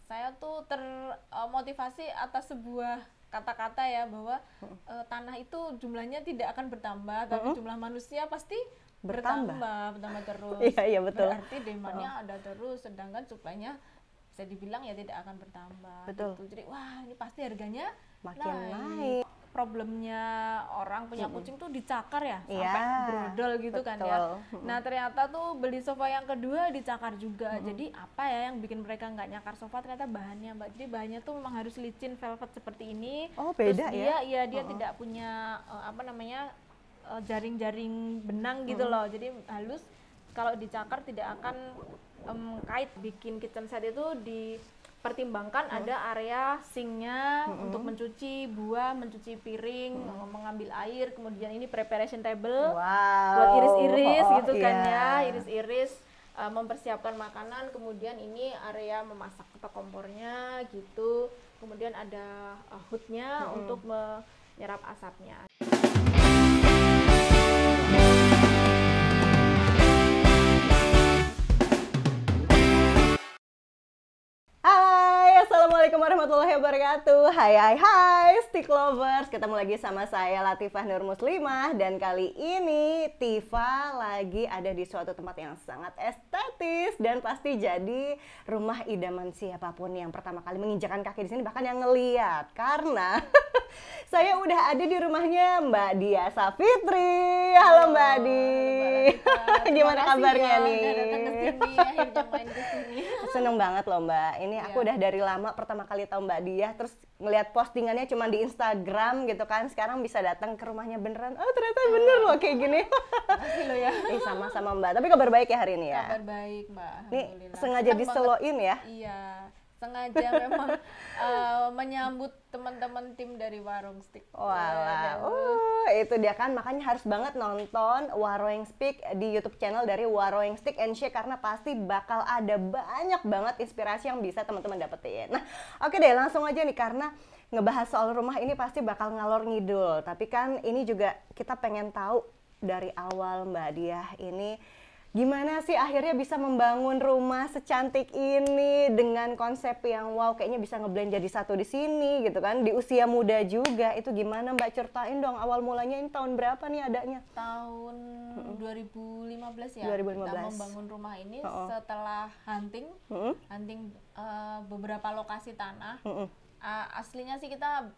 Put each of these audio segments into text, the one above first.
saya tuh termotivasi atas sebuah kata-kata ya, bahwa tanah itu jumlahnya tidak akan bertambah, tapi jumlah manusia pasti bertambah terus. Iya, iya, betul. Berarti demandnya ada terus, sedangkan supply-nya bisa dibilang ya tidak akan bertambah. Betul. Gitu. Jadi wah, ini pasti harganya makin naik. Problemnya orang punya kucing tuh dicakar ya, Iya, sampai brodol gitu betul. kan ya. Nah ternyata tuh beli sofa yang kedua dicakar juga. Jadi apa ya yang bikin mereka nggak nyakar sofa? Ternyata bahannya, Mbak. Jadi bahannya tuh memang harus licin velvet seperti ini. Oh, beda. Terus dia tidak punya jaring-jaring benang gitu loh. Jadi halus, kalau dicakar tidak akan kait. Bikin kitchen set itu dipertimbangkan ada area sinknya untuk mencuci buah, mencuci piring, mengambil air, kemudian ini preparation table buat iris-iris gitu kan ya, iris-iris, mempersiapkan makanan, kemudian ini area memasak atau kompornya gitu, kemudian ada hoodnya untuk menyerap asapnya. Assalamualaikum warahmatullahi wabarakatuh. Hai stick lovers. Ketemu lagi sama saya Latifah Nur Muslimah. Dan kali ini Tifa lagi ada di suatu tempat yang sangat estetis dan pasti jadi rumah idaman siapapun yang pertama kali menginjakan kaki di sini, bahkan yang ngeliat. Karena saya udah ada di rumahnya Mbak Dia Safitri. Halo Mbak Di. Gimana kabarnya nih? Udah datang ke sini, akhirnya main ke sini. Seneng banget loh Mbak. Ini aku udah dari lama pertama kali tahu Mbak Dia, terus ngeliat postingannya cuma di Instagram gitu kan. Sekarang bisa datang ke rumahnya beneran. Oh ternyata bener loh kayak gini. Makasih lo ya. Sama-sama Mbak. Tapi kabar baik ya hari ini ya? Kabar baik Mbak. Nih sengaja di soloin ya? Iya. Sengaja memang menyambut teman-teman tim dari Warung Stick. Walah, itu dia kan, makanya harus banget nonton Warung Stick di YouTube channel dari Warung Stick and Shake, karena pasti bakal ada banyak banget inspirasi yang bisa teman-teman dapetin. Nah, oke deh, langsung aja nih, karena ngebahas soal rumah ini pasti bakal ngalor ngidul. Tapi kan ini juga kita pengen tahu dari awal Mbak Diah ini gimana sih akhirnya bisa membangun rumah secantik ini dengan konsep yang wow, kayaknya bisa ngeblend jadi satu di sini gitu kan, di usia muda juga. Itu gimana Mbak, ceritain dong awal mulanya, ini tahun berapa nih adanya? Tahun 2015 ya. 2015. Kita membangun rumah ini setelah hunting beberapa lokasi tanah. Aslinya sih kita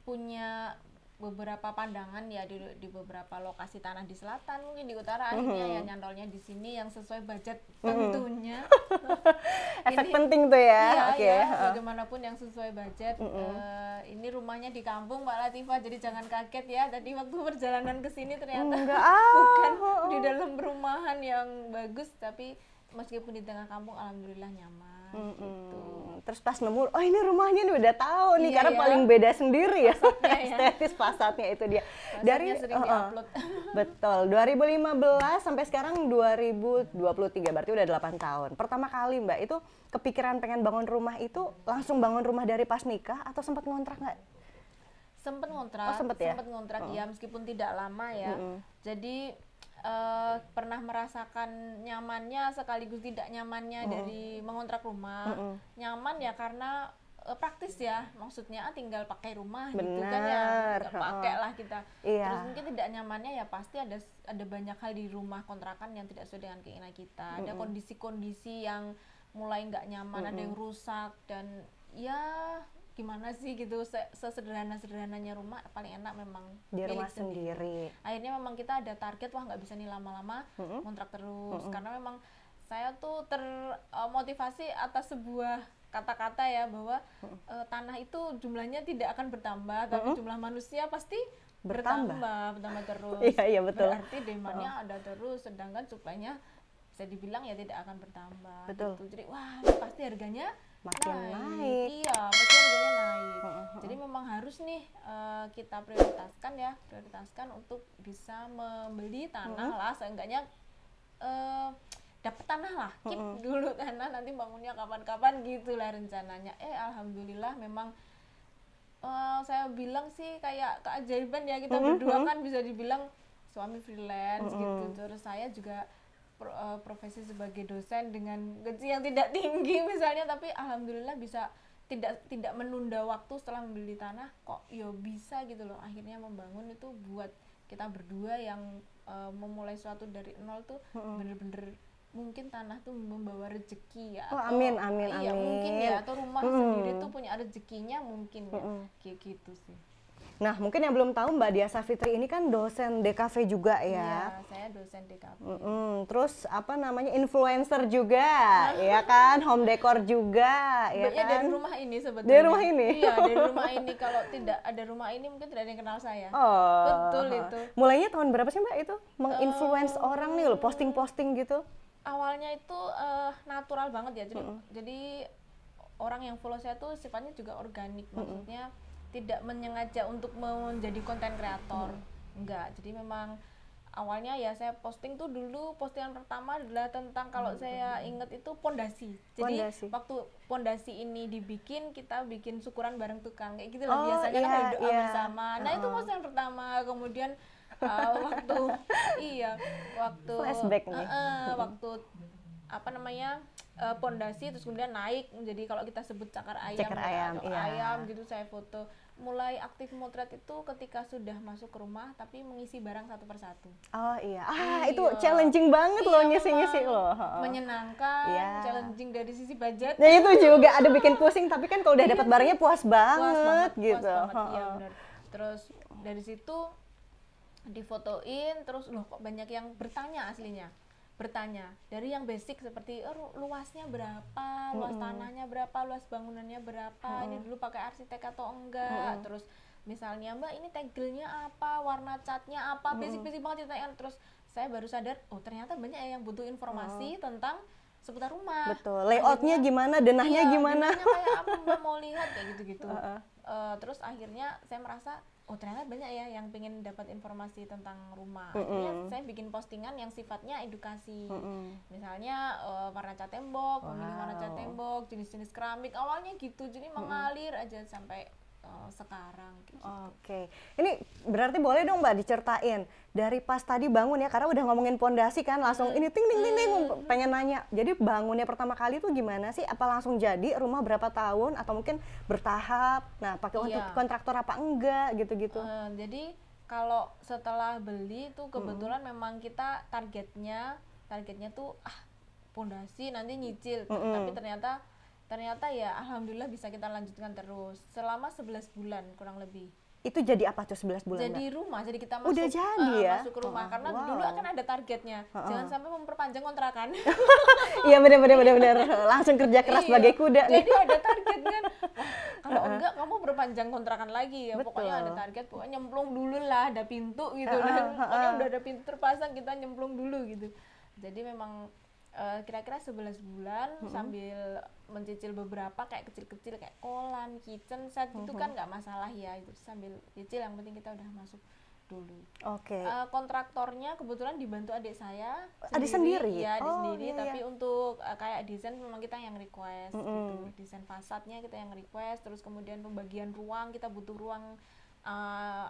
punya beberapa pandangan ya di beberapa lokasi tanah di selatan, mungkin di utara, akhirnya ya nyantolnya di sini yang sesuai budget tentunya. Efek penting tuh ya. Iya, bagaimanapun yang sesuai budget. Ini rumahnya di kampung Mbak Latifah, jadi jangan kaget ya. Tadi waktu perjalanan ke sini ternyata bukan di dalam perumahan yang bagus, tapi meskipun di tengah kampung alhamdulillah nyaman gitu. Terus pas nemu, oh ini rumahnya nih udah tahu nih, karena paling beda sendiri ya, estetis fasadnya itu dia. Dari sering diupload. Betul, 2015 sampai sekarang 2023, berarti udah 8 tahun. Pertama kali Mbak itu kepikiran pengen bangun rumah itu langsung bangun rumah dari pas nikah atau sempat ngontrak nggak? Sempat ngontrak, ya meskipun tidak lama ya. Jadi pernah merasakan nyamannya sekaligus tidak nyamannya dari mengontrak rumah. Nyaman ya karena praktis ya, maksudnya tinggal pakai rumah gitu kan ya, tinggal pakai lah kita. Terus mungkin tidak nyamannya ya pasti ada banyak hal di rumah kontrakan yang tidak sesuai dengan keinginan kita. Ada kondisi-kondisi yang mulai nggak nyaman, ada yang rusak, dan ya gimana sih gitu, sesederhana-sederhananya rumah paling enak memang di rumah sendiri. Akhirnya memang kita ada target, wah nggak bisa nih lama-lama kontrak terus, karena memang saya tuh termotivasi atas sebuah kata-kata ya, bahwa tanah itu jumlahnya tidak akan bertambah, tapi jumlah manusia pasti bertambah terus. Iya, betul. Berarti demandnya ada terus, sedangkan supply-nya bisa dibilang ya tidak akan bertambah. Betul. Gitu. Jadi wah pasti harganya makin naik. Iya, pasti harganya naik. Jadi memang harus nih kita prioritaskan untuk bisa membeli tanah lah, seenggaknya dapat tanah lah, keep dulu tanah, nanti bangunnya kapan-kapan gitulah rencananya. Alhamdulillah memang saya bilang sih kayak keajaiban ya, kita berdua kan bisa dibilang suami freelance gitu, terus saya juga profesi sebagai dosen dengan gaji yang tidak tinggi misalnya, tapi alhamdulillah bisa tidak menunda waktu setelah membeli tanah, kok yo bisa gitu loh. Akhirnya membangun itu buat kita berdua yang memulai suatu dari nol tuh bener-bener mungkin tanah tuh membawa rezeki ya. Oh, amin, Iya, mungkin ya, atau rumah sendiri tuh punya rezekinya mungkin ya. Kayak gitu sih. Nah, mungkin yang belum tahu Mbak Diah Savitri ini kan dosen DKV juga ya. Iya, saya dosen DKV. Terus apa namanya, influencer juga, ya kan, home decor juga, ya kan. Dari rumah ini sebetulnya. Dari rumah ini? Iya, dari rumah ini. Kalau tidak ada rumah ini mungkin tidak ada yang kenal saya. Oh. Betul itu. Mulainya tahun berapa sih Mbak itu? Menginfluence orang nih loh, posting-posting gitu? Awalnya itu natural banget ya. Jadi orang yang follow saya tuh sifatnya juga organik, maksudnya tidak menyengaja untuk menjadi konten kreator, enggak. Jadi memang awalnya ya saya posting tuh dulu, postingan pertama adalah tentang, kalau saya ingat itu pondasi. Jadi waktu pondasi ini dibikin, kita bikin syukuran bareng tukang kayak gitu lah, biasanya kan ada doa bersama. Nah itu postingan pertama. Kemudian waktu flashback nih. Waktu apa namanya, pondasi terus kemudian naik menjadi, kalau kita sebut cakar ayam, ayam gitu, saya foto. Mulai aktif motret itu ketika sudah masuk ke rumah tapi mengisi barang satu persatu. Oh iya, itu challenging banget loh, ngisi-ngisi loh. Menyenangkan, challenging dari sisi budget. Nah itu juga ada bikin pusing, tapi kan kalau udah dapat barangnya puas banget gitu. Puas banget, iya benar. Terus dari situ difotoin, terus loh kok banyak yang bertanya, aslinya bertanya dari yang basic seperti luasnya berapa, luas tanahnya berapa, luas bangunannya berapa, ini dulu pakai arsitek atau enggak, terus misalnya Mbak ini tegelnya apa, warna catnya apa, basic-basic banget ditanyakan. Terus saya baru sadar, oh ternyata banyak yang butuh informasi tentang seputar rumah. Betul, layoutnya gimana, denahnya gimana, kayak apa Mbak mau lihat kayak gitu-gitu. Terus akhirnya saya merasa, oh ternyata banyak ya yang pengen dapat informasi tentang rumah. Akhirnya saya bikin postingan yang sifatnya edukasi. Misalnya warna cat tembok, memilih warna cat tembok, jenis-jenis keramik, awalnya gitu. Jadi mengalir aja sampai sekarang gitu. Oke. Ini berarti boleh dong Mbak diceritain dari pas tadi bangun ya, karena udah ngomongin pondasi kan, langsung ini ting ting ting ting, pengen nanya. Jadi bangunnya pertama kali tuh gimana sih? Apa langsung jadi, rumah berapa tahun atau mungkin bertahap? Nah, pakai kontraktor apa enggak gitu-gitu. Jadi kalau setelah beli tuh kebetulan memang kita targetnya tuh pondasi nanti nyicil, tapi ternyata ya alhamdulillah bisa kita lanjutkan terus selama 11 bulan kurang lebih. Itu jadi apa tuh 11 bulan? Jadi rumah, jadi kita masuk, udah jadi masuk ke rumah, karena dulu kan ada targetnya, jangan sampai memperpanjang kontrakan. Iya benar, langsung kerja keras sebagai kuda. Jadi ada target kan, kalau enggak kamu perpanjang kontrakan lagi ya. Pokoknya ada target, pokoknya nyemplung dulu lah, ada pintu gitu kan, pokoknya udah ada pintu terpasang, kita nyemplung dulu gitu. Jadi memang kira-kira 11 bulan sambil mencicil beberapa kayak kecil-kecil kayak kolam, kitchen set itu kan nggak masalah ya, itu sambil cicil, yang penting kita udah masuk dulu. Oke. Kontraktornya kebetulan dibantu adik saya sendiri. Ya, adik sendiri, tapi untuk kayak desain memang kita yang request gitu. Desain fasadnya kita yang request, terus kemudian pembagian ruang, kita butuh ruang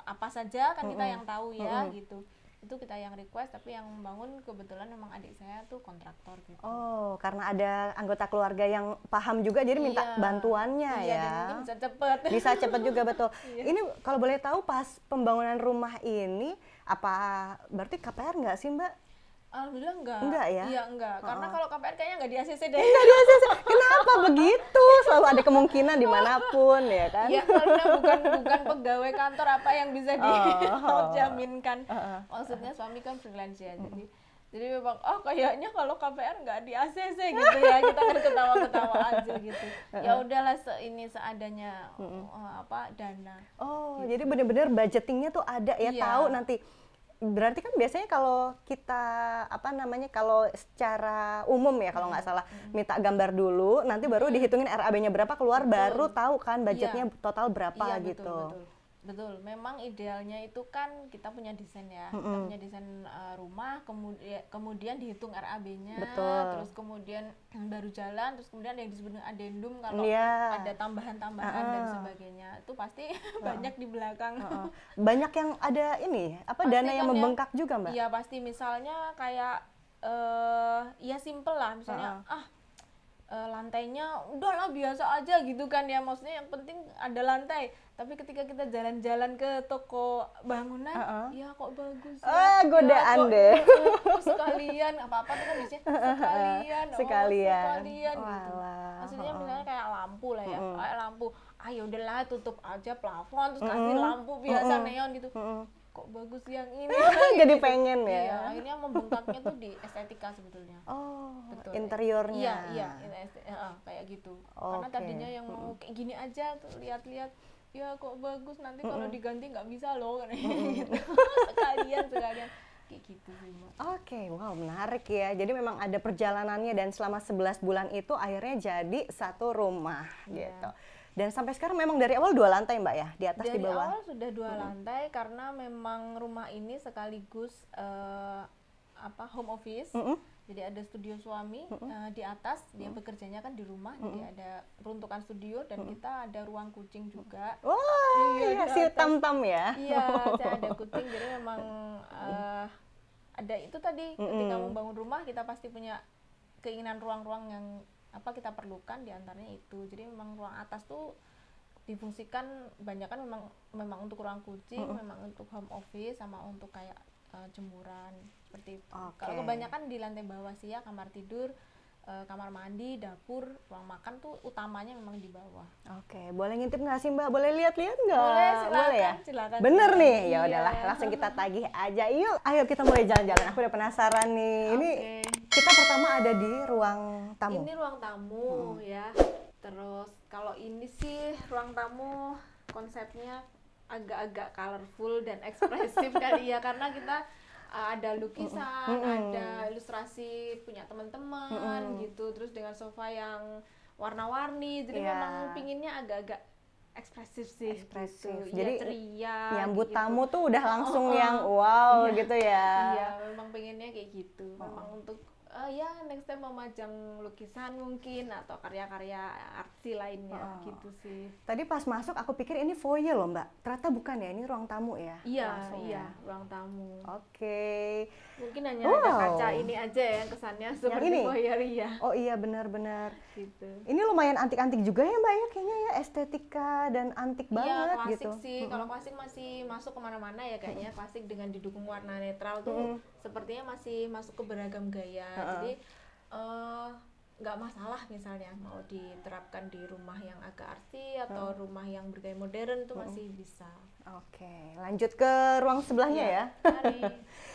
apa saja kan kita yang tahu ya gitu. Itu kita yang request, tapi yang membangun kebetulan memang adik saya tuh kontraktor gitu. Oh, karena ada anggota keluarga yang paham juga, jadi minta bantuannya ya. Dan mungkin bisa cepet. Bisa cepet juga, betul. Ini kalau boleh tahu pas pembangunan rumah ini, apa berarti KPR nggak sih Mbak? Alhamdulillah enggak. Enggak ya? Iya enggak, karena kalau KPR kayaknya enggak di ACC deh. Enggak di ACC, kenapa begitu? Selalu ada kemungkinan dimanapun ya kan? Iya, karena bukan pegawai kantor apa yang bisa dijaminkan. Maksudnya suami kan freelance ya, jadi memang kayaknya kalau KPR enggak di ACC gitu ya, kita kan ketawa-ketawa aja gitu. Ya udahlah, seadanya dana. Oh, gitu. Jadi benar-benar budgetingnya tuh ada ya, tahu nanti. Berarti kan biasanya kalau kita kalau secara umum ya, kalau nggak salah minta gambar dulu, nanti baru dihitungin RAB-nya berapa keluar, baru tahu kan budgetnya total berapa gitu. Betul, memang idealnya itu kan kita punya desain ya, kita punya desain rumah, kemudian dihitung RAB-nya, terus kemudian baru jalan, terus kemudian yang disebut dengan adendum kalau ada tambahan-tambahan dan sebagainya, itu pasti banyak di belakang. Banyak yang ada ini, dana yang membengkak juga Mbak? Iya pasti, misalnya kayak ya simple lah, misalnya lantainya udahlah biasa aja gitu kan ya, maksudnya yang penting ada lantai. Tapi ketika kita jalan-jalan ke toko bangunan, ya kok bagus ya, godaan ya, deh. Sekalian apa-apa tuh kan biasanya sekalian gitu. Maksudnya misalnya kayak lampu lah ya, kayak lampu, ya udahlah tutup aja plafon terus kasih lampu biasa neon gitu. Kok bagus yang ini. Jadi pengen ya. Iya, akhirnya membengkaknya tuh di estetika sebetulnya. Betul. Interiornya. Iya, kayak gitu. Karena tadinya yang mau kayak gini aja tuh lihat-lihat, ya kok bagus, nanti kalau diganti nggak bisa loh kan gitu. sekalian kayak gitu sih Mbak. Wow, menarik ya. Jadi memang ada perjalanannya dan selama 11 bulan itu akhirnya jadi satu rumah gitu. Dan sampai sekarang memang dari awal 2 lantai Mbak ya, di atas di bawah. Dari awal sudah 2 lantai karena memang rumah ini sekaligus home office. Jadi ada studio suami di atas, dia bekerjanya kan di rumah, jadi ada peruntukan studio dan kita ada ruang kucing juga. Iya, si tam-tam ya. Iya, ada kucing, jadi memang ada itu tadi, ketika membangun rumah kita pasti punya keinginan ruang-ruang yang kita perlukan, diantaranya itu. Jadi memang ruang atas tuh difungsikan banyak kan memang untuk ruang kucing, memang untuk home office, sama untuk kayak jemuran seperti itu. Kalau kebanyakan di lantai bawah sih ya, kamar tidur, kamar mandi, dapur, ruang makan tuh utamanya memang di bawah. Boleh ngintip nggak sih Mbak? Boleh lihat-lihat nggak? Boleh, silakan. Boleh ya? Silakan. Bener nih, ya udahlah langsung kita tagih aja. Yuk, ayo kita mulai jalan-jalan. Aku udah penasaran nih. Ini kita pertama ada di ruang tamu. Ini ruang tamu ya. Terus kalau ini sih ruang tamu konsepnya agak-agak colorful dan ekspresif kali ya, karena kita ada lukisan, ada ilustrasi punya teman-teman gitu, terus dengan sofa yang warna-warni, jadi memang pinginnya agak-agak ekspresif sih. Gitu. Jadi ceria. Nyambut gitu. Tamu tuh udah langsung yang wow gitu ya. Iya, memang pengennya kayak gitu. Memang untuk next time memajang lukisan mungkin atau karya-karya artsy lainnya gitu sih. Tadi pas masuk aku pikir ini foyer loh Mbak, ternyata bukan ya, ini ruang tamu ya? Iya, ruang tamu. Mungkin hanya ada kaca ini aja ya kesannya seperti foyer ya. Oh iya, benar-benar. Gitu. Ini lumayan antik-antik juga ya Mbak ya, kayaknya ya, estetika dan antik banget klasik gitu. Sih. Kalau klasik masih masuk kemana-mana ya kayaknya, klasik dengan didukung warna netral tuh sepertinya masih masuk ke beragam gaya. Jadi nggak masalah misalnya mau diterapkan di rumah yang agak artsy atau rumah yang bergaya modern tuh masih bisa. Lanjut ke ruang sebelahnya ya. Mari.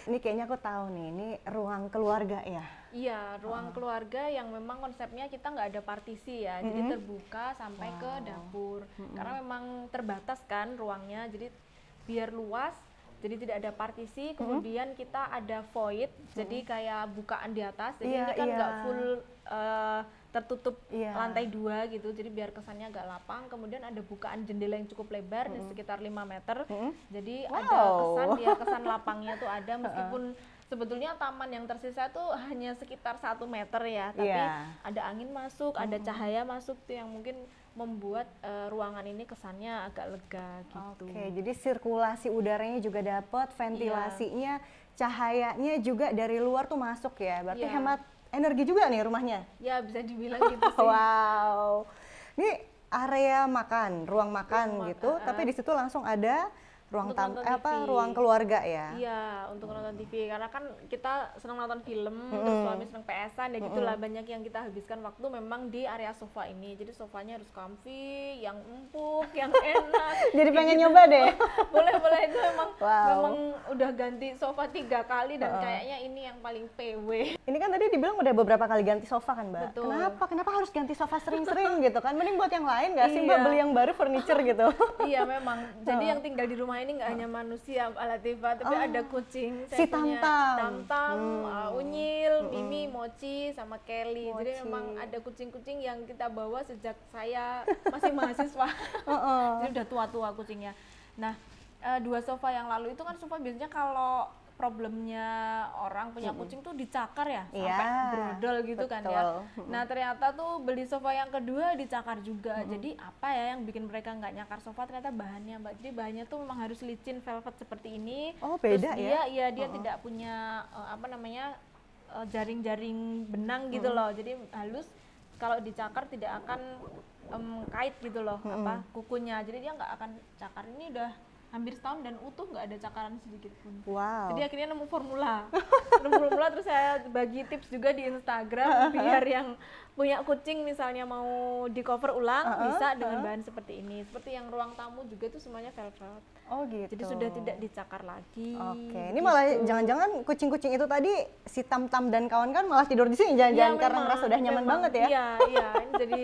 Ini kayaknya aku tahu nih, ini ruang keluarga ya. Iya, ruang keluarga yang memang konsepnya kita nggak ada partisi ya, jadi terbuka sampai ke dapur. Karena memang terbatas kan ruangnya, jadi biar luas. Jadi tidak ada partisi, kemudian kita ada void, jadi kayak bukaan di atas. Jadi ini kan nggak full tertutup lantai 2 gitu, jadi biar kesannya agak lapang. Kemudian ada bukaan jendela yang cukup lebar, di sekitar 5 meter. Jadi ada kesan lapangnya tuh ada, meskipun sebetulnya taman yang tersisa tuh hanya sekitar 1 meter ya, tapi ada angin masuk, ada cahaya masuk tuh yang mungkin membuat ruangan ini kesannya agak lega gitu. Jadi sirkulasi udaranya juga dapat, ventilasinya, cahayanya juga dari luar tuh masuk ya. Berarti hemat energi juga nih rumahnya. Ya, bisa dibilang gitu sih. Wow. Ini area makan, ruang makan gitu, tapi di situ langsung ada ruang keluarga ya? Iya, untuk nonton TV, karena kan kita senang nonton film, terus suami senang PS-an, ya gitulah, banyak yang kita habiskan waktu memang di area sofa ini. Jadi sofanya harus comfy, yang empuk, yang enak. Jadi pengen nyoba deh. Boleh itu memang udah ganti sofa 3 kali dan kayaknya ini yang paling PW. Ini kan tadi dibilang udah beberapa kali ganti sofa kan Mbak? Betul. Kenapa harus ganti sofa sering-sering gitu kan? Mending buat yang lain nggak sih Mbak, beli yang baru furniture gitu? Iya memang, jadi yang tinggal di rumah ini nggak hanya manusia Mbak Latifah, tapi ada kucing. Si Tam-tam, Unyil, Mimi, Mochi, sama Kelly. Jadi memang ada kucing-kucing yang kita bawa sejak saya masih mahasiswa. Jadi udah tua-tua kucingnya. Nah, 2 sofa yang lalu itu kan sofa biasanya kalau problemnya orang punya kucing tuh dicakar ya, sampai brodol gitu kan ya. Nah ternyata tuh beli sofa yang kedua dicakar juga. Jadi apa ya yang bikin mereka nggak nyakar sofa, ternyata bahannya Mbak. Jadi bahannya tuh memang harus licin velvet seperti ini. Oh beda. Terus dia tidak punya jaring-jaring benang gitu loh. Jadi halus, kalau dicakar tidak akan kait gitu loh apa kukunya. Jadi dia nggak akan cakar. Ini udah hampir setahun dan utuh, nggak ada cakaran sedikit pun. Wow. Jadi akhirnya nemu formula. Terus saya bagi tips juga di Instagram biar yang punya kucing misalnya mau di cover ulang bisa dengan bahan seperti ini. Seperti yang ruang tamu juga itu semuanya velvet. Oh gitu. Jadi sudah tidak dicakar lagi. Oke, ini gitu. malah jangan-jangan kucing-kucing itu tadi si Tam-Tam dan kawan-kawan malah tidur di sini jangan-jangan karena ngerasa udah nyaman banget ya. Iya, ini jadi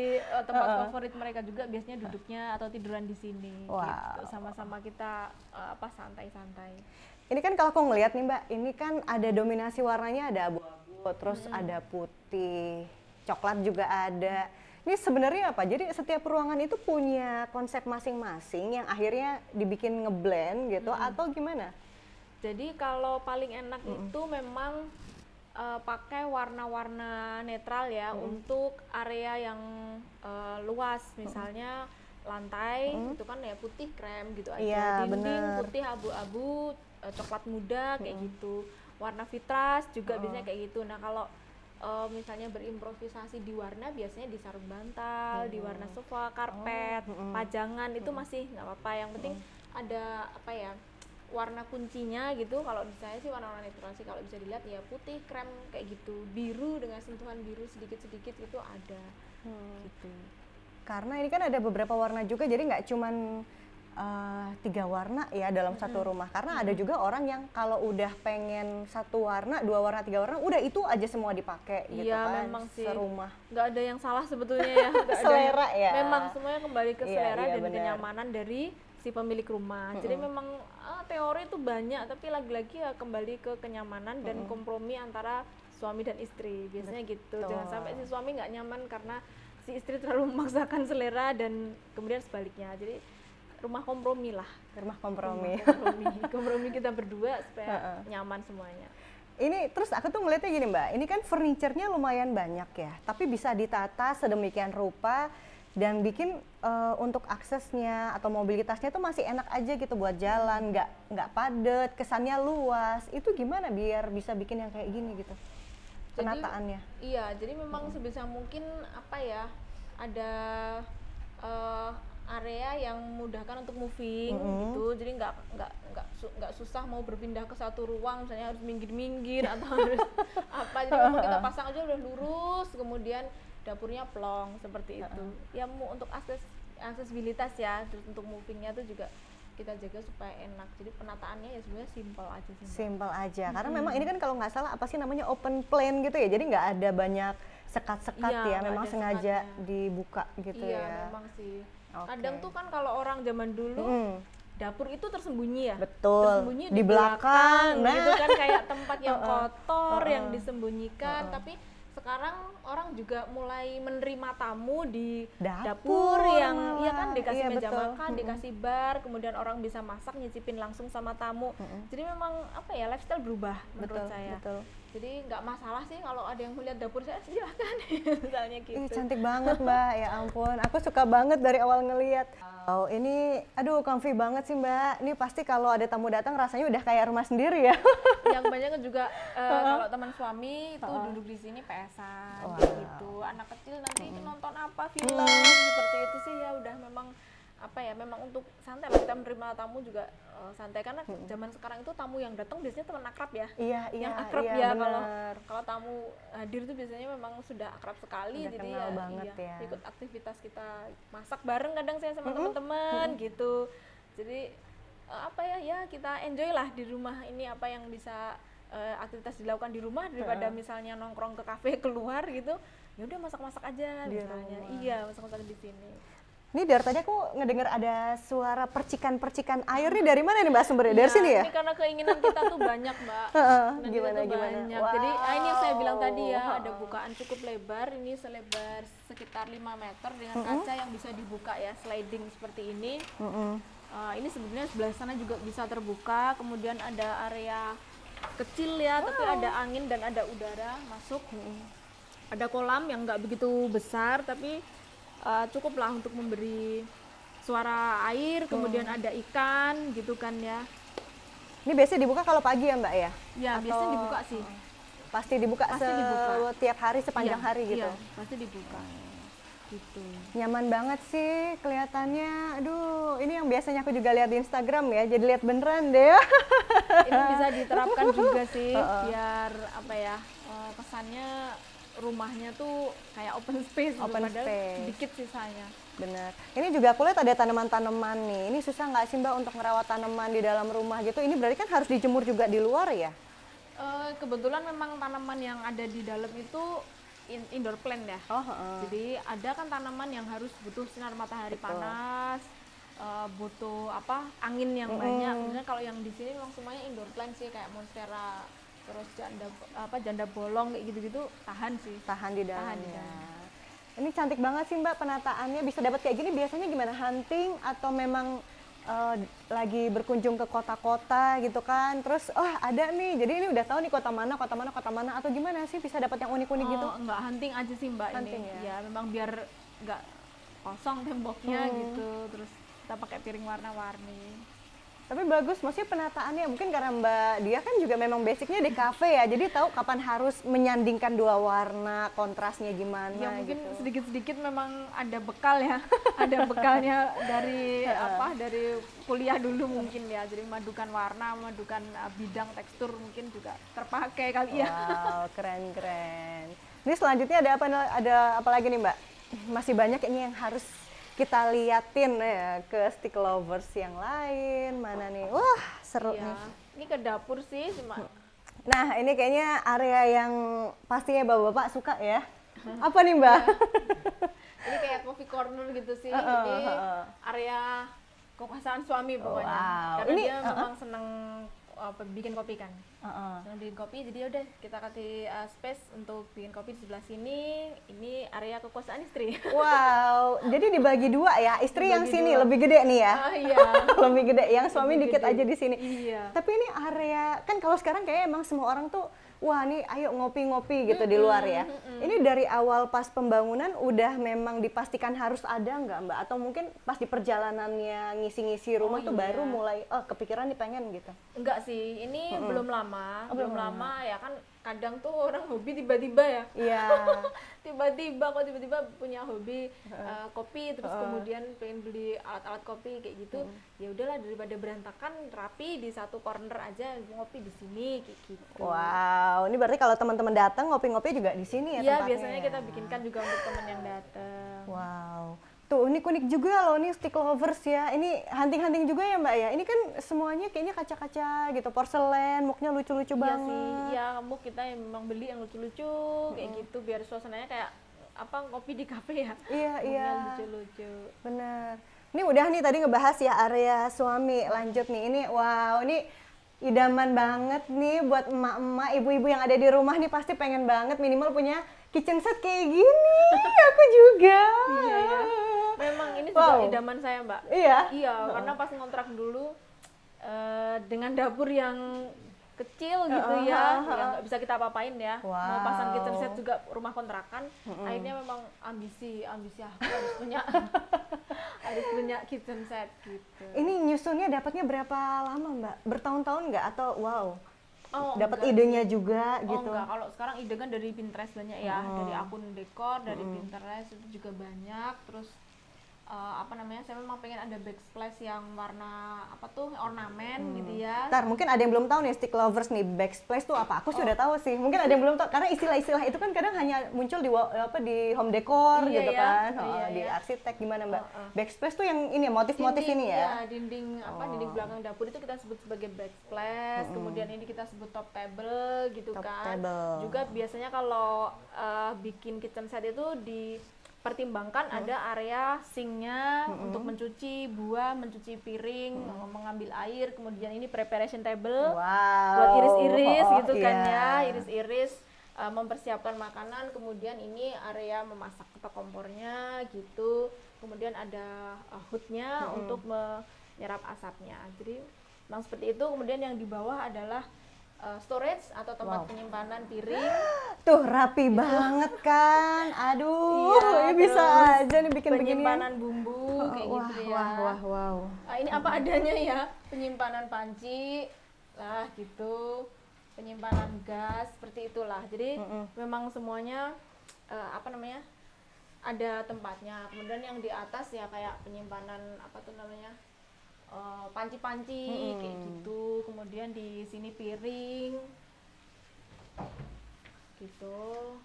tempat favorit mereka juga, biasanya duduknya atau tiduran di sini. Wow. Gitu. Sama-sama kita santai-santai. Ini kan kalau aku ngelihat nih Mbak, ini kan ada dominasi warnanya, ada abu-abu, terus ada putih, coklat juga ada. Ini sebenarnya apa? Jadi setiap ruangan itu punya konsep masing-masing yang akhirnya dibikin ngeblend gitu atau gimana? Jadi kalau paling enak itu memang pakai warna-warna netral ya untuk area yang luas, misalnya lantai itu kan ya putih krem gitu aja, Iya, dinding bener. putih abu-abu, coklat muda kayak gitu, warna vitras juga biasanya kayak gitu. Nah kalau misalnya berimprovisasi di warna, biasanya di sarung bantal, di warna sofa, karpet, pajangan itu masih nggak apa-apa. Yang penting ada apa ya, warna kuncinya gitu. Kalau di saya sih warna-warna netral sih, kalau bisa dilihat ya putih, krem kayak gitu, biru dengan sentuhan biru sedikit-sedikit itu ada gitu. Karena ini kan ada beberapa warna juga, jadi nggak cuman 3 warna ya dalam satu rumah. Karena ada juga orang yang kalau udah pengen 1 warna, 2 warna, 3 warna, udah itu aja semua dipakai gitu kan, Memang sih serumah. nggak ada yang salah sebetulnya ya. Selera ya. Memang semuanya kembali ke selera dan bener. kenyamanan dari si pemilik rumah. Jadi memang teori itu banyak, tapi lagi-lagi ya kembali ke kenyamanan dan kompromi antara suami dan istri. Biasanya gitu. Jangan sampai si suami nggak nyaman karena si istri terlalu memaksakan selera dan kemudian sebaliknya. Jadi rumah kompromi lah. Rumah kompromi. Kompromi kita berdua supaya nyaman semuanya. Ini terus aku tuh ngeliatnya gini Mbak, ini kan furniture-nya lumayan banyak ya, tapi bisa ditata sedemikian rupa dan bikin untuk aksesnya atau mobilitasnya tuh masih enak aja gitu buat jalan, nggak padat, kesannya luas. Itu gimana biar bisa bikin yang kayak gini gitu? Penataannya. Jadi memang sebisa mungkin apa ya, ada area yang memudahkan untuk moving gitu. Jadi nggak susah mau berpindah ke satu ruang, misalnya harus minggir-minggir atau harus apa. Jadi memang kita pasang aja udah lurus, kemudian dapurnya plong seperti itu. Ya untuk aksesibilitas ya, terus untuk movingnya tuh juga kita jaga supaya enak. Jadi penataannya ya sebenarnya simpel aja sih. Simpel aja. Karena memang ini kan kalau nggak salah apa sih namanya open plan gitu ya. Jadi nggak ada banyak sekat-sekat ya. Memang sengaja dibuka gitu ya. Iya, memang sih. Kadang tuh kan kalau orang zaman dulu dapur itu tersembunyi ya. Betul. Tersembunyi di belakang gitu kan, kayak tempat yang kotor yang disembunyikan. Tapi sekarang orang juga mulai menerima tamu di dapur yang ya kan, dikasih meja makan, dikasih bar, kemudian orang bisa masak nyicipin langsung sama tamu. Jadi memang apa ya, lifestyle berubah menurut saya. Betul. Jadi nggak masalah sih kalau ada yang melihat dapur saya, silahkan misalnya gitu. Ini cantik banget Mbak, ya ampun, aku suka banget dari awal ngelihat. Oh ini, aduh comfy banget sih Mbak. Ini pasti kalau ada tamu datang rasanya udah kayak rumah sendiri ya. Yang banyak juga kalau teman suami itu duduk di sini PS-an gitu. Anak kecil nanti itu nonton apa, film seperti itu sih ya udah memang apa ya, memang untuk santai lah, kita menerima tamu juga santai, karena zaman sekarang itu tamu yang datang biasanya teman akrab ya. Yang akrab ya, kalau tamu hadir itu biasanya memang sudah akrab sekali, udah jadi kenal banget ya. Ikut aktivitas kita, masak bareng kadang saya sama teman-teman gitu. Jadi apa ya kita enjoy lah di rumah ini, apa yang bisa aktivitas dilakukan di rumah daripada misalnya nongkrong ke kafe keluar gitu. Ya udah masak-masak aja misalnya. Iya, masak-masak di sini. Ini dari tadi aku ngedengar ada suara percikan-percikan air nih, dari mana nih Mbak sumbernya? Dari sini ya? Ini karena keinginan kita tuh banyak Mbak. Gimana? Wow. Jadi ini yang saya bilang tadi ya, ada bukaan cukup lebar, ini selebar sekitar 5 meter dengan kaca yang bisa dibuka ya, sliding seperti ini. Ini sebenarnya sebelah sana juga bisa terbuka, kemudian ada area kecil ya, tapi ada angin dan ada udara masuk. Ada kolam yang nggak begitu besar, tapi cukup lah untuk memberi suara air, kemudian ada ikan gitu kan ya. Ini biasanya dibuka kalau pagi ya Mbak ya? Ya, biasanya dibuka sih. Pasti dibuka tiap hari sepanjang hari gitu. Iya, pasti dibuka. Gitu. Nyaman banget sih kelihatannya. Aduh, ini yang biasanya aku juga lihat di Instagram ya, jadi lihat beneran deh. Ini bisa diterapkan juga sih, biar apa ya, kesannya rumahnya tuh kayak open space, sedikit sisanya. Bener. Ini juga aku lihat ada tanaman-tanaman nih. Ini susah nggak sih Mbak untuk merawat tanaman di dalam rumah gitu? Ini berarti kan harus dijemur juga di luar ya? Kebetulan memang tanaman yang ada di dalam itu indoor plant ya. Jadi ada kan tanaman yang harus butuh sinar matahari panas, butuh angin yang banyak. Kemudian kalau yang di sini memang semuanya indoor plant sih, kayak monstera, terus janda bolong kayak gitu-gitu tahan di dalam. Ini cantik banget sih Mbak penataannya. Bisa dapat kayak gini biasanya gimana, hunting atau memang lagi berkunjung ke kota-kota gitu kan, terus ada nih, jadi ini udah tahu nih kota mana, atau gimana sih bisa dapat yang unik-unik gitu? Enggak, hunting aja sih Mbak. Hunting ini ya memang biar nggak kosong temboknya gitu, terus kita pakai piring warna-warni. Tapi bagus, maksudnya penataannya mungkin karena Mbak Dia kan juga memang basicnya di kafe ya, jadi tahu kapan harus menyandingkan dua warna, kontrasnya gimana. Ya mungkin gitu. sedikit-sedikit memang ada bekal ya, ada bekalnya dari dari kuliah dulu mungkin ya, jadi memadukan warna, memadukan bidang tekstur mungkin juga terpakai kali ya. Wow, keren-keren. Ini selanjutnya ada apa lagi nih Mbak? Masih banyak ini yang harus kita liatin ya ke stick lovers yang lain. Mana nih? Wah, seru nih. Ini ke dapur sih cuma. Nah, ini kayaknya area yang pastinya bapak-bapak suka ya. Apa nih Mbak? Ini kayak coffee corner gitu sih. Ini area kekuasaan suami pokoknya. Wow. Karena dia memang senang bikin kopi kan. Senang bikin kopi, jadi udah kita kasih space untuk bikin kopi di sebelah sini. Ini area kekuasaan istri. Wow, jadi dibagi dua ya, istri dibagi yang sini dua. Lebih gede nih ya. Iya. Lebih gede, yang suami lebih dikit gede. Aja di sini. Iya. Tapi ini area kan kalau sekarang kayak emang semua orang tuh wah nih ayo ngopi-ngopi gitu di luar ya. Ini dari awal pas pembangunan udah memang dipastikan harus ada nggak Mbak? Atau mungkin pas di perjalanannya ngisi-ngisi rumah tuh baru mulai kepikiran nih pengen gitu? Enggak sih, ini belum lama. Belum lama ya kan, kadang tuh orang hobi tiba-tiba ya. Iya. tiba-tiba punya hobi kopi, terus kemudian pengen beli alat-alat kopi kayak gitu. Ya udahlah, daripada berantakan, rapi di satu corner aja, ngopi di sini kayak gitu. Wow, ini berarti kalau teman-teman datang ngopi-ngopi juga di sini ya tempatnya? Iya, biasanya kita bikinkan juga untuk teman yang datang. Wow. Tuh, unik-unik juga loh nih stick lovers ya. Ini hunting-hunting juga ya Mbak ya. Ini kan semuanya kayaknya kaca-kaca gitu, porselen, muknya lucu-lucu banget. Iya sih, ya muk kita memang beli yang lucu-lucu kayak gitu, biar suasananya kayak ngopi di kafe ya. Iya. Lucu-lucu. Bener. Ini udah nih tadi ngebahas ya area suami. Lanjut nih, ini wow, ini idaman banget nih buat emak-emak, ibu-ibu yang ada di rumah nih pasti pengen banget minimal punya kitchen set kayak gini. Aku juga. Iya. Memang ini juga idaman saya Mbak. Iya, karena pas ngontrak dulu dengan dapur yang kecil gitu ya, nggak bisa kita apa-apain ya. Mau pasang kitchen set juga rumah kontrakan, akhirnya memang ambisi aku harus punya kitchen set gitu. Ini nyusunnya dapatnya berapa lama Mbak? Bertahun-tahun nggak atau dapat idenya juga gitu? Enggak, kalau sekarang ide kan dari Pinterest banyak ya, dari akun dekor, dari Pinterest itu juga banyak. Terus saya memang pengen ada backsplash yang warna ornamen gitu ya. Ntar mungkin ada yang belum tahu nih stick lovers nih, backsplash tuh apa? Aku sudah tahu sih. Mungkin ada yang belum tahu karena istilah-istilah itu kan kadang hanya muncul di home decor gitu kan. Di arsitek gimana Mbak? Backsplash tuh yang ini motif-motif ini ya. Dinding belakang dapur itu kita sebut sebagai backsplash. Kemudian ini kita sebut top table gitu kan. Juga biasanya kalau bikin kitchen set itu dipertimbangkan ada area sinknya untuk mencuci buah, mencuci piring, mengambil air, kemudian ini preparation table buat iris-iris gitu kan ya, iris-iris, mempersiapkan makanan, kemudian ini area memasak atau kompornya gitu, kemudian ada hoodnya untuk menyerap asapnya. Jadi memang seperti itu. Kemudian yang di bawah adalah storage atau tempat penyimpanan piring. Tuh rapi banget kan. Aduh, ini bisa aja nih bikin begini. Penyimpanan bumbu kayak gitu ya. Wow. Ini apa adanya ya, penyimpanan panci lah gitu. penyimpanan gas seperti itulah. Jadi memang semuanya apa namanya ada tempatnya. Kemudian yang di atas ya kayak penyimpanan apa tuh namanya panci-panci kayak gitu. Kemudian di sini piring gitu.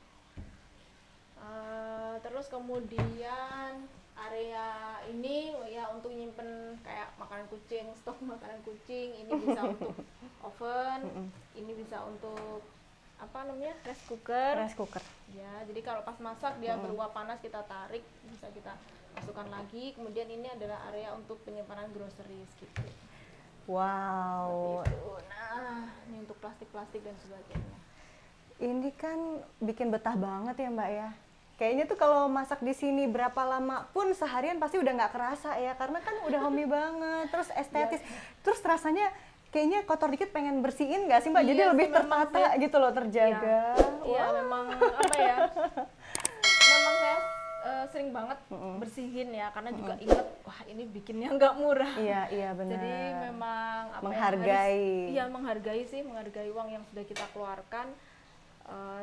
Terus kemudian area ini ya untuk nyimpen kayak makanan kucing, stok makanan kucing. Ini bisa untuk oven, ini bisa untuk apa namanya rice cooker. Ya, jadi kalau pas masak dia beruap panas kita tarik, bisa kita masukkan lagi. Kemudian ini adalah area untuk penyimpanan groceries gitu. Wow. Nah, ini untuk plastik-plastik dan sebagainya. Ini kan bikin betah banget ya Mbak ya. Kayaknya tuh kalau masak di sini berapa lama pun seharian pasti udah nggak kerasa ya, karena kan udah homey banget, terus estetis, terus rasanya kayaknya kotor dikit pengen bersihin nggak sih Mbak? Jadi lebih tertata gitu loh, terjaga. Iya, memang apa ya? Memang saya sering banget bersihin ya, karena juga inget wah ini bikinnya nggak murah. Iya benar. Jadi memang apa menghargai. Menghargai uang yang sudah kita keluarkan.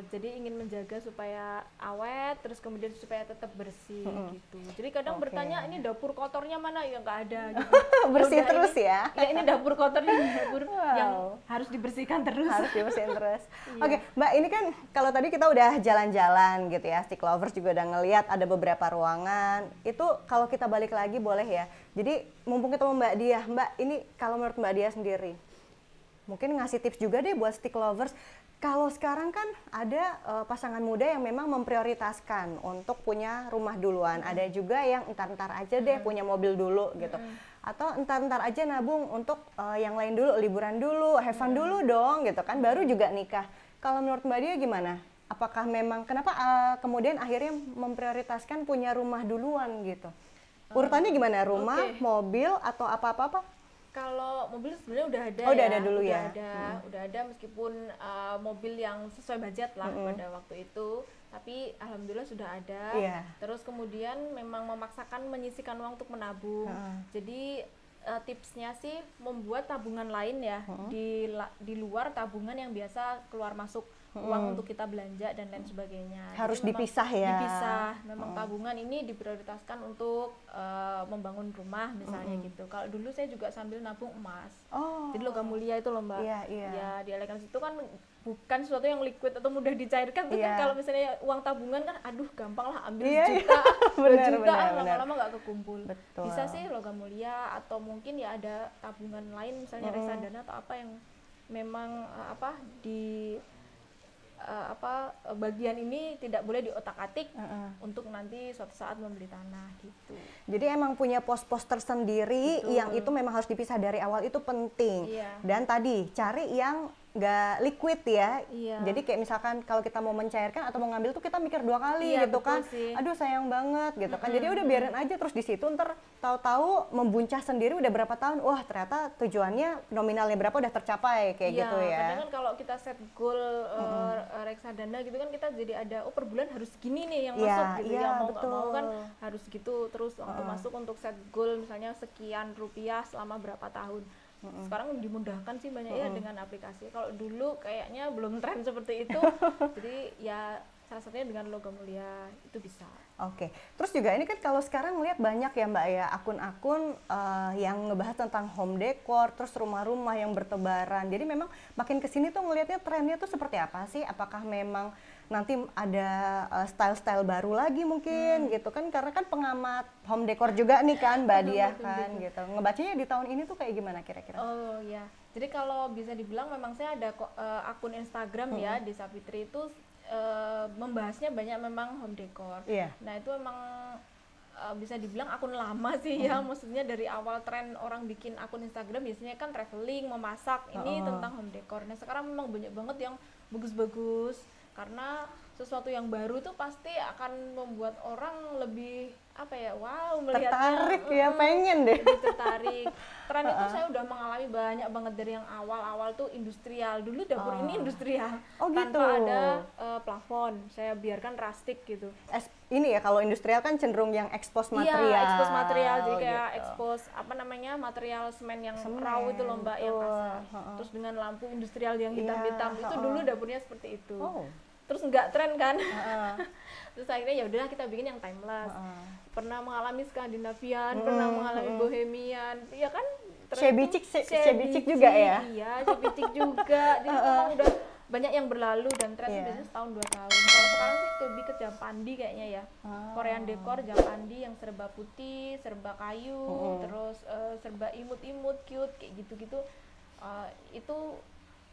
Jadi ingin menjaga supaya awet, terus kemudian supaya tetap bersih gitu. Jadi kadang bertanya ini dapur kotornya mana, ya nggak ada gitu. Bersih terus ini, ya? Ya ini dapur kotornya, dapur yang harus dibersihkan terus. Harus dibersihin terus. Oke, Mbak, ini kan kalau tadi kita udah jalan-jalan gitu ya, Stick Lovers juga udah ngelihat ada beberapa ruangan. Itu kalau kita balik lagi boleh ya. Jadi mumpung ketemu Mbak Diah, Mbak, ini kalau menurut Mbak Diah sendiri, mungkin ngasih tips juga deh buat Stick Lovers. Kalau sekarang kan ada pasangan muda yang memang memprioritaskan untuk punya rumah duluan. Ada juga yang entar-entar aja deh punya mobil dulu gitu. Atau entar-entar aja nabung untuk yang lain dulu, liburan dulu, have fun dulu dong gitu kan, baru juga nikah. Kalau menurut Mbak Dia gimana? Apakah memang, kenapa kemudian akhirnya memprioritaskan punya rumah duluan gitu? Urutannya gimana? Rumah, mobil, atau apa-apa? Kalau mobil sebenarnya udah ada udah ada dulu ya? Udah ada meskipun mobil yang sesuai budget lah pada waktu itu, tapi alhamdulillah sudah ada. Terus kemudian memang memaksakan menyisihkan uang untuk menabung. Jadi tipsnya sih membuat tabungan lain ya, di luar tabungan yang biasa keluar masuk uang untuk kita belanja dan lain sebagainya. Harus dipisah ya? Dipisah, memang tabungan ini diprioritaskan untuk membangun rumah misalnya gitu. Kalau dulu saya juga sambil nabung emas. Jadi logam mulia itu loh Mbak. Ya di elektrik itu kan bukan sesuatu yang liquid atau mudah dicairkan tuh kan. Kalau misalnya uang tabungan kan aduh gampang lah ambil sejuta, 2 juta lama-lama nggak kekumpul. Bisa sih logam mulia atau mungkin ya ada tabungan lain misalnya reksadana atau apa yang memang bagian ini tidak boleh diotak-atik untuk nanti suatu saat membeli tanah gitu. Jadi emang punya pos-pos tersendiri. Betul. Yang itu memang harus dipisah dari awal, itu penting. Dan tadi cari yang nggak liquid ya. Jadi kayak misalkan kalau kita mau mencairkan atau mau ngambil tuh kita mikir 2 kali gitu kan. Aduh sayang banget gitu kan. Jadi udah biarin aja, terus di situ ntar tahu-tahu membuncah sendiri udah berapa tahun. Wah ternyata tujuannya nominalnya berapa udah tercapai kayak gitu ya. Kadang kan kalau kita set goal reksadana gitu kan kita jadi ada per bulan harus segini nih yang masuk gitu ya, mau nggak mau kan harus gitu terus waktu masuk untuk set goal misalnya sekian rupiah selama berapa tahun. Sekarang dimudahkan sih banyak ya dengan aplikasi. Kalau dulu kayaknya belum tren seperti itu. Jadi ya salah satunya dengan logam mulia itu bisa. Oke. Terus juga ini kan kalau sekarang ngelihat banyak ya Mbak ya akun-akun yang ngebahas tentang home decor, terus rumah-rumah yang bertebaran. Jadi memang makin kesini tuh ngelihatnya trennya tuh seperti apa sih? Apakah memang nanti ada style-style baru lagi mungkin gitu kan, karena kan pengamat home decor juga nih kan Mbak Diah kan gitu. Ngebacanya di tahun ini tuh kayak gimana kira-kira? Oh ya, jadi kalau bisa dibilang memang saya ada akun Instagram ya di Sapitri itu membahasnya banyak memang home decor. Nah itu memang bisa dibilang akun lama sih ya, maksudnya dari awal tren orang bikin akun Instagram biasanya kan traveling, memasak, ini tentang home decor. Nah sekarang memang banyak banget yang bagus-bagus karena sesuatu yang baru itu pasti akan membuat orang lebih apa ya, wow, melihatnya tertarik ya, pengen deh. lebih tertarik. Tren itu saya udah mengalami banyak banget dari yang awal-awal tuh industrial. Dulu dapur ini industrial, tanpa gitu. ada plafon. Saya biarkan rustic gitu. Ini ya, kalau industrial kan cenderung yang expose material. Iya, expose material, jadi kayak expose apa namanya, material semen yang raw itu loh Mbak, yang kasar. Terus dengan lampu industrial yang hitam-hitam, itu dulu dapurnya seperti itu. Terus nggak tren kan. Terus akhirnya ya udahlah kita bikin yang timeless. Pernah mengalami Skandinavian, pernah mengalami Bohemian, ya kan. Shabby chic juga ya. Iya, shabby chic juga. Jadi memang udah banyak yang berlalu dan tren biasanya setahun 2 tahun. Kalau sekarang sih lebih ke Japandi kayaknya ya. Korean decor Japandi yang serba putih, serba kayu, terus serba imut-imut, cute kayak gitu-gitu. Itu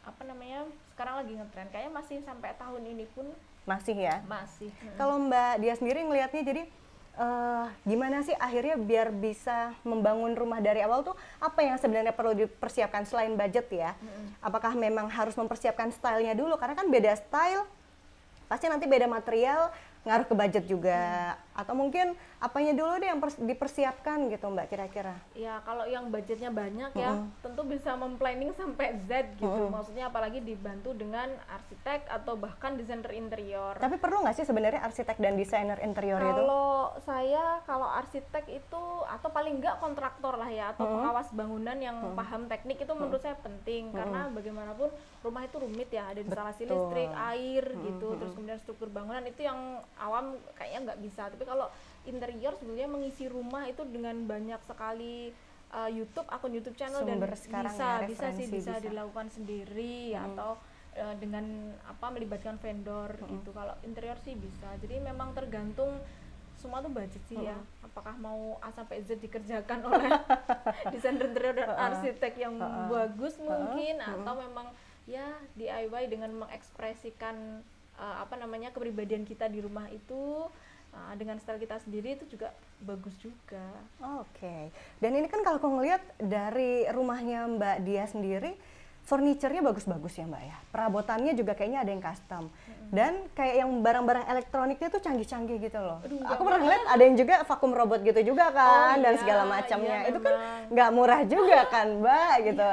apa namanya, sekarang lagi ngetren, kayaknya masih sampai tahun ini pun masih ya. Masih. Kalau Mbak Dia sendiri ngelihatnya, jadi gimana sih akhirnya biar bisa membangun rumah dari awal tuh, apa yang sebenarnya perlu dipersiapkan selain budget ya? Apakah memang harus mempersiapkan stylenya dulu, karena kan beda style pasti nanti beda material, ngaruh ke budget juga, atau mungkin apanya dulu deh yang dipersiapkan gitu Mbak kira-kira? Ya kalau yang budgetnya banyak ya tentu bisa memplanning sampai Z gitu, maksudnya apalagi dibantu dengan arsitek atau bahkan desainer interior. Tapi perlu nggak sih sebenarnya arsitek dan desainer interior itu? Kalau arsitek itu atau paling nggak kontraktor lah ya, atau pengawas bangunan yang paham teknik itu menurut saya penting, karena bagaimanapun rumah itu rumit ya, ada instalasi listrik, air gitu, terus kemudian struktur bangunan itu yang awam kayaknya nggak bisa. Tapi kalau interior sebenarnya mengisi rumah itu dengan banyak sekali akun YouTube channel, dan bisa dilakukan sendiri ya, atau dengan melibatkan vendor gitu. Kalau interior sih bisa. Jadi memang tergantung, semua tuh budget sih ya. Apakah mau A sampai Z dikerjakan oleh desainer interior dan arsitek yang bagus mungkin, atau memang ya DIY dengan mengekspresikan kepribadian kita di rumah itu dengan style kita sendiri, itu juga bagus juga. Oke. Dan ini kan kalau aku ngelihat dari rumahnya Mbak Dia sendiri, furniture-nya bagus-bagus ya Mbak ya. Perabotannya juga kayaknya ada yang custom. Dan kayak yang barang-barang elektroniknya tuh canggih-canggih gitu loh. Aku pernah ngeliat ada yang juga vakum robot gitu juga kan, dan segala macamnya. Itu kan nggak murah juga kan Mbak gitu.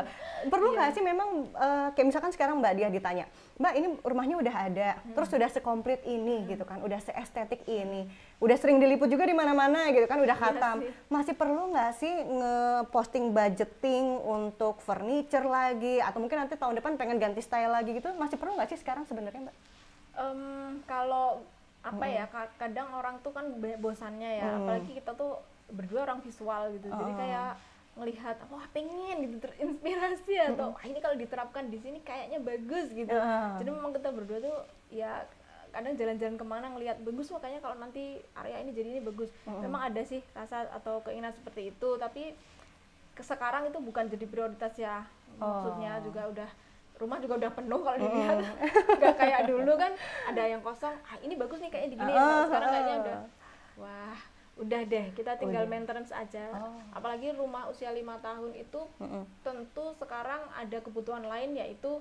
Perlu nggak sih memang kayak misalkan sekarang Mbak Dia ditanya, Mbak ini rumahnya udah ada, terus sudah sekomplit ini gitu kan, udah seestetik ini, udah sering diliput juga di mana-mana gitu kan, udah khatam. Masih perlu nggak sih nge-posting budgeting untuk furniture lagi, atau mungkin nanti tahun depan pengen ganti style lagi gitu? Masih perlu nggak sih sekarang sebenarnya Mbak? Kalau kadang orang tuh kan bosannya ya, apalagi kita tuh berdua orang visual gitu, jadi kayak ngelihat wah pengen gitu, terinspirasi, atau wah ini kalau diterapkan di sini kayaknya bagus gitu. Jadi memang kita berdua tuh ya kadang jalan-jalan kemana ngelihat bagus, makanya kalau nanti area ini jadi ini bagus. Memang ada sih rasa atau keinginan seperti itu, tapi sekarang itu bukan jadi prioritas ya. Maksudnya juga rumah juga udah penuh kalau dilihat. Gak kayak dulu kan ada yang kosong, ini bagus nih kayaknya digini. Sekarang kayaknya udah deh, kita tinggal maintenance aja. Apalagi rumah usia 5 tahun itu tentu sekarang ada kebutuhan lain, yaitu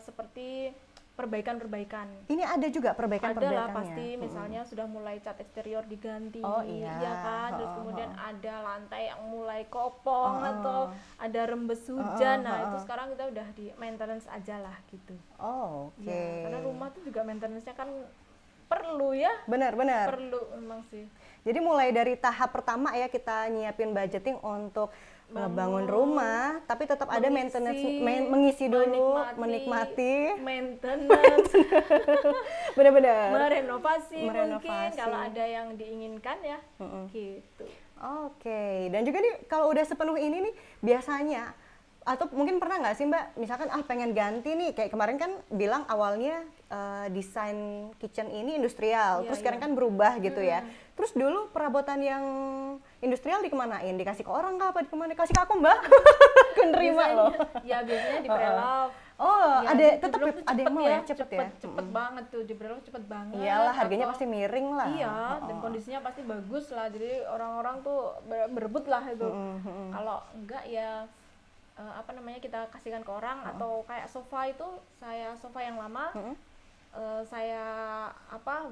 seperti perbaikan-perbaikan. Ini ada juga perbaikan-perbaikannya? Ada lah pasti, misalnya sudah mulai cat eksterior diganti, ya kan, terus kemudian ada lantai yang mulai kopong, atau ada rembes hujan. Nah itu sekarang kita udah di maintenance aja lah gitu. Ya, karena rumah tuh juga maintenance-nya kan perlu ya. Benar-benar. Perlu memang sih. Jadi mulai dari tahap pertama ya, kita nyiapin budgeting untuk bangun rumah, tapi tetap ada maintenance, mengisi dulu, menikmati, maintenance, benar-benar, merenovasi mungkin kalau ada yang diinginkan ya, gitu. Oke. Dan juga nih kalau udah sepenuh ini nih biasanya, atau mungkin pernah nggak sih Mbak, misalkan pengen ganti nih, kayak kemarin kan bilang awalnya desain kitchen ini industrial, terus sekarang kan berubah gitu ya. Terus dulu perabotan yang industrial dikemanain? Dikasih ke orang kah, apa dikemana? Kasih ke aku Mbak, aku nerima loh. Ya biasanya di pre-love. Ya, ada tetap ada yang mau ya, cepet ya? Cepet banget tuh, di pre-love cepet banget. Iyalah, harganya pasti miring lah. Iya, dan kondisinya pasti bagus lah, jadi orang-orang tuh berebut lah itu. Kalau enggak ya kita kasihkan ke orang. Atau kayak sofa itu, sofa yang lama saya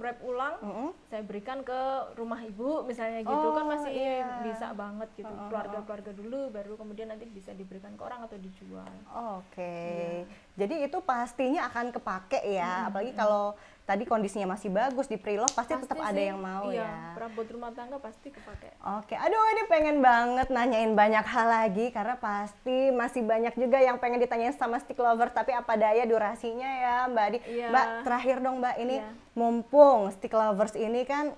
wrap ulang, saya berikan ke rumah ibu misalnya gitu, kan masih bisa banget gitu. Keluarga-keluarga dulu, baru kemudian nanti bisa diberikan ke orang atau dijual. Oke. Jadi itu pastinya akan kepake ya, apalagi kalau tadi kondisinya masih bagus di pre-love, pasti tetap ada yang mau ya. Perabot rumah tangga pasti kepake. Oke, aduh ini pengen banget nanyain banyak hal lagi karena pasti masih banyak juga yang pengen ditanyain sama stick lovers, tapi apa daya durasinya ya Mbak Adi. Mbak, terakhir dong Mbak, ini mumpung stick lovers ini kan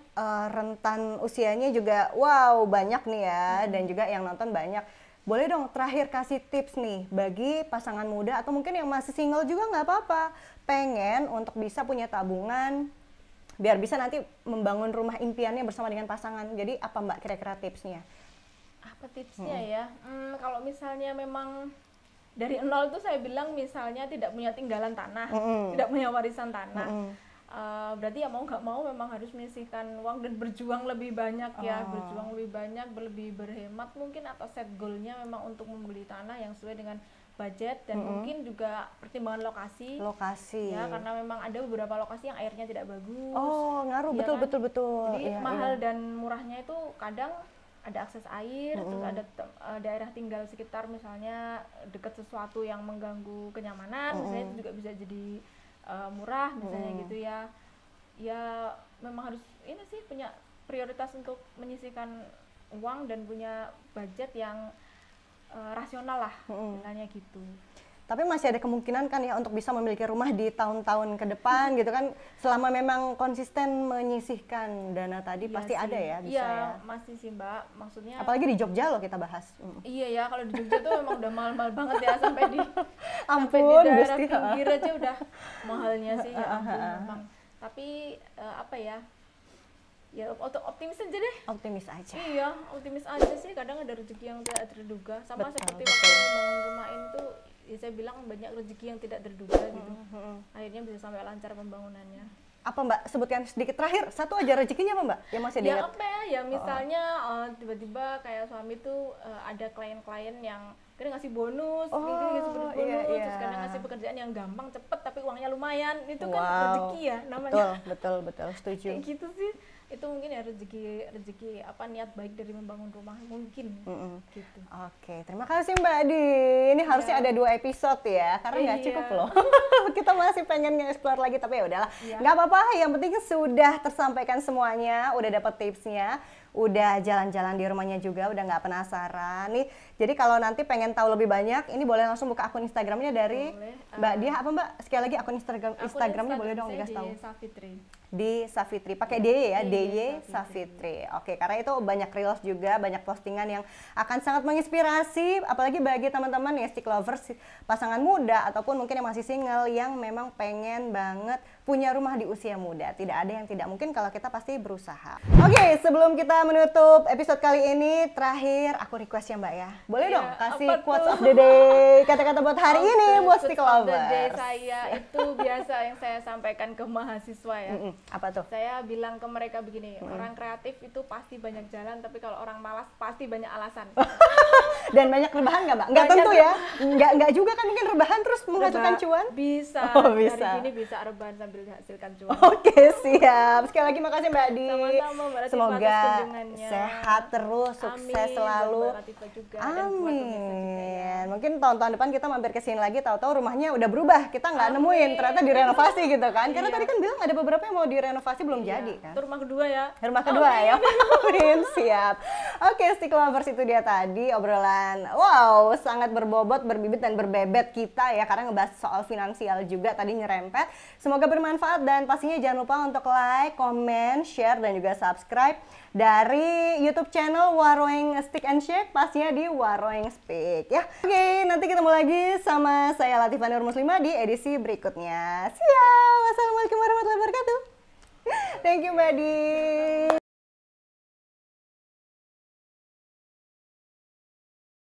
rentan usianya juga wow banyak nih ya, dan juga yang nonton banyak. Boleh dong terakhir kasih tips nih bagi pasangan muda atau mungkin yang masih single juga nggak apa-apa, pengen untuk bisa punya tabungan biar bisa nanti membangun rumah impiannya bersama dengan pasangan. Jadi apa Mbak kira-kira tipsnya? Apa tipsnya ya? Kalau misalnya memang dari nol itu saya bilang misalnya tidak punya tinggalan tanah, tidak punya warisan tanah. Berarti ya mau nggak mau memang harus menyisihkan uang dan berjuang lebih banyak ya, berjuang lebih banyak, lebih berhemat mungkin, atau set goalnya memang untuk membeli tanah yang sesuai dengan budget, dan mungkin juga pertimbangan lokasi ya, karena memang ada beberapa lokasi yang airnya tidak bagus. Ngaruh, ya betul. Jadi mahal dan murahnya itu kadang ada akses air, terus ada daerah tinggal sekitar, misalnya dekat sesuatu yang mengganggu kenyamanan, misalnya itu juga bisa jadi murah misalnya gitu ya. Ya memang harus ini sih punya prioritas untuk menyisihkan uang dan punya budget yang rasional lah, misalnya gitu. Tapi masih ada kemungkinan kan ya untuk bisa memiliki rumah di tahun-tahun ke depan gitu kan, selama memang konsisten menyisihkan dana tadi pasti ada ya, bisa ya. Masih sih Mbak, maksudnya apalagi di Jogja loh kita bahas. Iya ya, kalau di Jogja tuh memang udah mahal-mahal banget ya, sampai di ampun, sampai di daerah pinggir aja udah mahalnya sih ya ampun memang. Tapi apa ya, optimis aja deh. Optimis aja. Iya, optimis aja sih. Kadang ada rezeki yang tidak terduga. Sama seperti waktu membangun rumah ini tuh, ya saya bilang banyak rezeki yang tidak terduga gitu. Akhirnya bisa sampai lancar pembangunannya. Apa Mbak sebutkan sedikit terakhir, satu aja rezekinya apa Mbak yang masih diingat? Ya apa ya, misalnya tiba-tiba kayak suami tuh ada klien-klien yang kadang ngasih bonus, terus kadang ngasih pekerjaan yang gampang, cepet, tapi uangnya lumayan. Itu kan rezeki ya namanya. Betul, setuju. Kayak gitu sih. Itu mungkin ya rezeki niat baik dari membangun rumah mungkin gitu. Oke, terima kasih Mbak Adi. Ini harusnya ada 2 episode ya, karena nggak cukup loh. Kita masih pengen nge-explore lagi, tapi ya udahlah, nggak apa-apa. Yang penting sudah tersampaikan semuanya, udah dapat tipsnya, udah jalan-jalan di rumahnya juga, udah nggak penasaran nih. Jadi kalau nanti pengen tahu lebih banyak, ini boleh langsung buka akun Instagramnya dari Mbak Dia. Apa Mbak? Sekali lagi akun Instagramnya boleh dong dikasih tahu. Di Safitri, pakai DY ya, DY Safitri. Oke, karena itu banyak reels juga, banyak postingan yang akan sangat menginspirasi, apalagi bagi teman-teman ya stick lovers, pasangan muda ataupun mungkin yang masih single yang memang pengen banget punya rumah di usia muda. Tidak ada yang tidak mungkin kalau kita pasti berusaha. Oke, sebelum kita menutup episode kali ini, terakhir aku request ya Mbak ya. Boleh dong kasih quotes of the day, kata-kata buat hari ini buat stick lovers. Quotes of the day saya itu biasa yang saya sampaikan ke mahasiswa ya. Apa tuh? Saya bilang ke mereka begini, orang kreatif itu pasti banyak jalan, tapi kalau orang malas pasti banyak alasan. Dan banyak rebahan nggak Mbak? Nggak tentu ya? Nggak juga kan, mungkin rebahan terus menghasilkan cuan? Bisa, bisa. Hari ini bisa rebahan sambil dihasilkan cuan. Oke, siap. Sekali lagi makasih Mbak Adi. Sama-sama Mbak Latifah, semoga sehat terus, sukses selalu. Amin. Mungkin tahun-tahun depan kita mampir ke sini lagi, tahu-tahu rumahnya udah berubah. Kita nggak nemuin, ternyata direnovasi gitu kan. Karena tadi kan bilang ada beberapa yang mau direnovasi belum jadi kan. Itu rumah kedua ya. Rumah kedua ya. Amin, siap. Oke, stick lovers, itu dia tadi obrolan sangat berbobot, berbibit dan berbebet kita ya, karena ngebahas soal finansial juga tadi nyerempet. Semoga bermanfaat dan pastinya jangan lupa untuk like, comment, share dan juga subscribe dari YouTube channel Waroeng Stick and Shake, pastinya di Waroeng Speak ya. Oke, nanti ketemu lagi sama saya Latifah Nur Muslimah di edisi berikutnya. Siap. Wassalamualaikum warahmatullahi wabarakatuh. Thank you, Mbak Di.